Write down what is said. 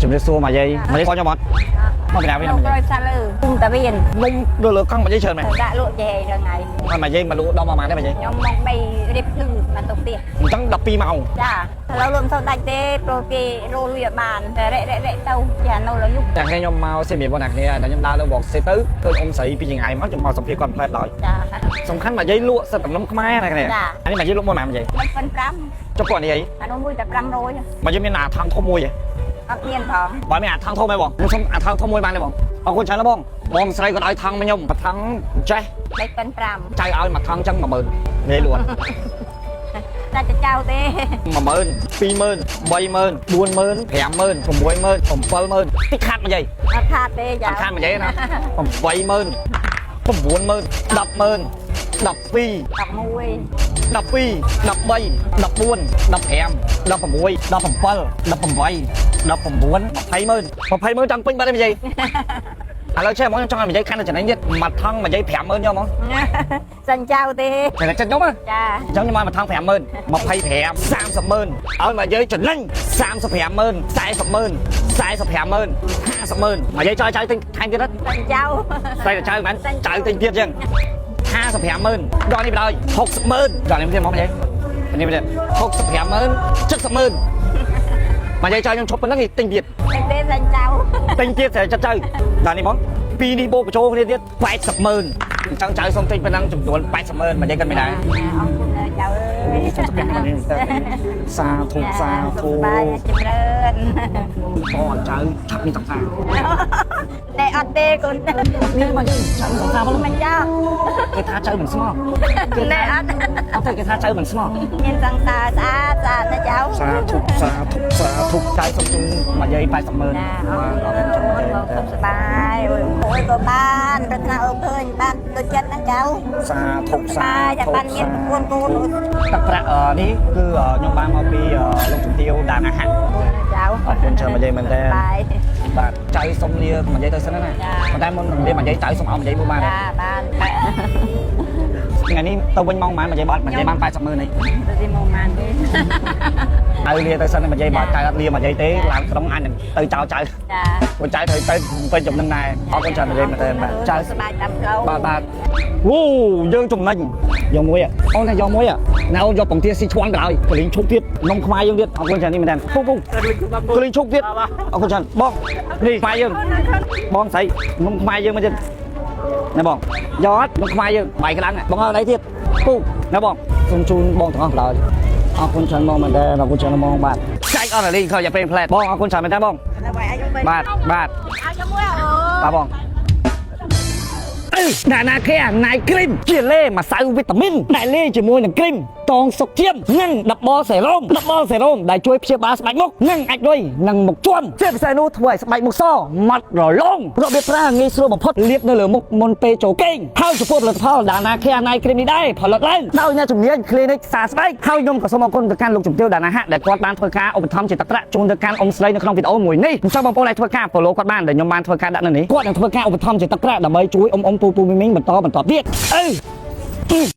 ជំរាបសួរមកយាយបងខ្ញុំអត់មកពីណាវិញមកយាយ សាលើគុំតាវៀន នំលើកង់មកយាយច្រើនមែន ដាក់លក់ចេរងថ្ងៃ មកយាយមកលក់ដល់មកម៉ានដែរមកយាយ ខ្ញុំមក3រៀបភ្លឺមកទៅផ្ទះ អញ្ចឹង12ម៉ោង ចាឥឡូវលក់ទៅដាច់ទេព្រោះគេរលវាបានតែរ៉េទៅចានៅលើយុគ តែខ្ញុំមកសេមីបងណាគ្នាតែខ្ញុំដើរលើវងសេទៅឃើញអ៊ំស្រីពីចង្អាយមកខ្ញុំមកសម្ភារគាត់ផ្លែតដល់ ចា សំខាន់មកយាយលក់សិតដំណំខ្មែរណាគ្នាអានេះមកយាយលក់មកម៉ានមកយាយ 5 ចុះគាត់នេះអី អានោះមួយតែ500 មកយាយមានអាថងធំមួយហ៎ អត់មានផង បើមានអាថងធំហ៎បងខ្ញុំសុំអាថងធំមួយបានទេបងអរគុណច្រើនបងបងស្រីគាត់ឲ្យថងមកខ្ញុំមួយថងចេះ 5 ចៅឲ្យមួយថងចឹង10000ងាយលក់ តែចៅទេ 10000 20000 30000 40000 50000 60000 70000តិចខាត់មកយាយ អត់ខាតទេចា ខាត់មកយាយណា80000 90000 100000 12 11 12 13 14 15 16 17 18 19 200000 20000ចង់ពេញបាត់ទេយាយឥឡូវចេះហ្មងខ្ញុំចង់ឲ្យនិយាយខាន់ទៅចំណេញទៀតមួយថងនិយាយ50000យកហ្មង សិនចៅទេ តែចិត្តខ្ញុំហ៎ ចា អញ្ចឹងខ្ញុំមកមួយថង50000 25 30000ឲ្យមកយាយចំណេញ35000 40000 45000 50000មកយាយចោលទិញថែមទៀតណា សិនចៅ ស្អីទៅចៅមិនចៅទិញទៀតអញ្ចឹង55000ដល់នេះបណ្ដោយ60000ដល់នេះទៀតមកយាយនេះទៀត65000 70000មកយាយចោលខ្ញុំឈប់ប៉ុណ្ណឹងទិញទៀត ទេសិនចៅ ទិញទៀតតែចិត្តចៅដល់នេះបងពីនេះបូកបញ្ចូលគ្នាទៀត80000អញ្ចឹងចៅសុំទិញប៉ុណ្ណឹងចំនួន80000មកយាយគាត់មិនដែរ អរគុណចៅអើយ ចាំទៅនេះសាធុសាធុ បាយចម្រើន បងចៅឆាប់នេះសំសា តែអត់ទេកូន នេះមកយាយចៅសំសាបង មិនចៅ គេថាចៅមិនស្មោះ តែអត់ អត់ទេគេថាចៅមិនស្មោះ មានសង្សារស្អាតស្អាតណាចៅ សាធុចៅសុំជូនមកយាយ80000 ចាអរគុណបងសុខសប្បាយអូយក៏បានប្រាថ្នាអូនឃើញបានដូចចិត្តណាចៅ សាធុ បាយតែបានមានប្រពន្ធកូន ទឹកប្រាក់នេះគឺខ្ញុំបានមកពីលោកជំទាវដានអាហារ ចៅ អរគុណច្រើនមកយាយមែនតើ បាយ បាទចៅសុំលាមកយាយទៅសិនណាប៉ុន្តែមុនលាមកយាយចៅសុំឲ្យមកយាយមួយបាន ចាបាន ថ្ងៃនេះទៅវិញមកបានមកយាយបាត់មកយាយបាន800,000នេះ ទៅមកបានទេ ឲ្យលាទៅសិនមកយាយបាត់ចៅអត់លាមកយាយទេឡើងក្រុងអញនឹងទៅចៅចៅ ចា ពួកចៅត្រូវទៅពេញចំណឹងដែរអរគុណច្រើនមកយាយមែនតើបាទចៅ សប្បាយតាមផ្លូវ បាទអូយើងចំណេញយកមួយអូនថាយកមួយណែអូនយកបង្ទាស៊ីឈ្វាន់ក្រោយកលីងឈប់ទៀតនំខ្មែរយើងទៀតអរគុណច្រើននេះមែនតើពុកកលីងឈប់ទៀតអរគុណច្រើនបងនេះខ្មែរយើងបងស្រីនំខ្មែរយើងមកទៀតណែបងយកអត់នំខ្មែរយើងបាយក្លាំងបងអត់អីទៀតពុកណែបងសូមជូនបងទាំងអស់បណ្ដោយអរគុណច្រើនបងមែនតើអរគុណច្រើនបងបាទចែកអត់លីងខំយ៉ាពេលផ្លែបងអរគុណច្រើនមែនតើបងបាទបាទ ឲ្យជាមួយអូ បាទបងដាណាខែណៃគ្រីមជាលេម្សៅវីតាមីនដែលលេជាមួយនឹងគ្រីមតងសុខធាមនិងដបសេរ៉ូមដែលជួយព្យាបាលស្បែកមុខនិងអាចរុយនិងមុខជាំជាពិសេសនោះធ្វើឲ្យស្បែកមុខសម៉ត់រលោងរបៀបប្រើងាយស្រួលបំផុតលាបនៅលើមុខមុនពេលចូលគេងហើយចំពោះផលិតផលដាណាខែណៃគ្រីមនេះដែរផលិតឡើងដោយអ្នកជំនាញ Clinic សាស្បែកហើយខ្ញុំក៏សូមអរគុណទៅកាន់លោកជំទាវដាណាហាក់ដែលគាត់បានធ្វើការឧបត្ថម្ភជាទឹកប្រាក់ជូនទៅកាន់អ៊ំស្រីនៅក្នុងវីដេអូមួយនេះអញ្ចឹងបងប្អូនដែលធ្វើការ follow គាត់បានដែលខ្ញុំបានធ្វើការដាក់នៅនេះគាត់នឹងធ្វើការឧបត្ថម្ភជាទឹកប្រាក់ដើម្បីជួយអ៊ំពូមីងបន្តទៀត